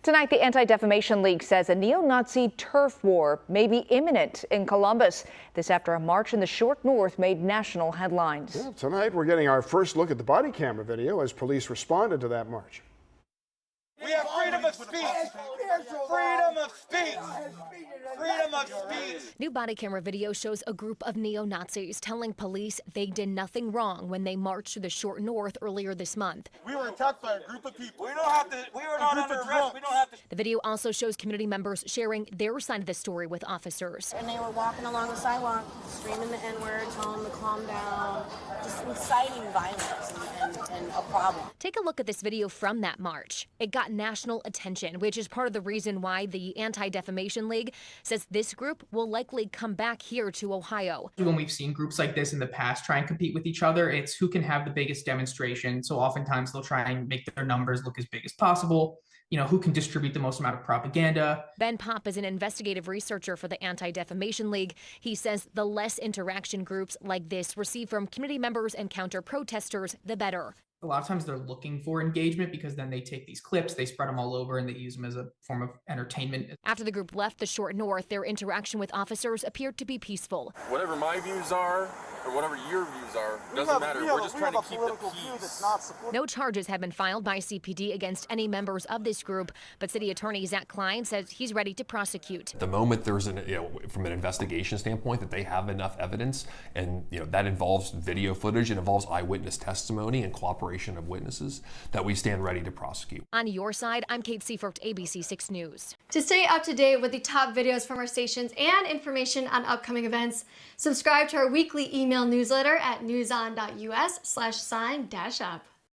Tonight, the Anti-Defamation League says a neo-Nazi turf war may be imminent in Columbus. This after a march in the short north made national headlines. Yeah, tonight, we're getting our first look at the body camera video as police responded to that march. We have freedom of speech. Freedom of speech. Freedom of speech. New body camera video shows a group of neo-Nazis telling police they did nothing wrong when they marched through the short north earlier this month. We were attacked by a group of people. We were not under arrest. We don't have to. The video also shows community members sharing their side of the story with officers. And they were walking along the sidewalk, screaming the N-word, telling them to calm down, just inciting violence and a problem. Take a look at this video from that march. It got national attention, which is part of the reason why the Anti-Defamation League says this group will likely come back here to Ohio. When we've seen groups like this in the past try and compete with each other, it's who can have the biggest demonstration. So oftentimes they'll try and make their numbers look as big as possible. You know, who can distribute the most amount of propaganda. Ben Popp is an investigative researcher for the Anti-Defamation League. He says the less interaction groups like this receive from community members and counter-protesters, the better. A lot of times they're looking for engagement because then they take these clips, they spread them all over, and they use them as a form of entertainment. After the group left the short north, their interaction with officers appeared to be peaceful. Whatever my views are, or whatever your views are, doesn't matter. We're just trying to keep the peace. No charges have been filed by CPD against any members of this group, but City Attorney Zach Klein says he's ready to prosecute. The moment there's from an investigation standpoint that they have enough evidence, and that involves video footage, it involves eyewitness testimony and cooperation of witnesses, that we stand ready to prosecute. On your side, I'm Kate Seifert, ABC 6 News. To stay up to date with the top videos from our stations and information on upcoming events, subscribe to our weekly email newsletter at newson.us/sign-up.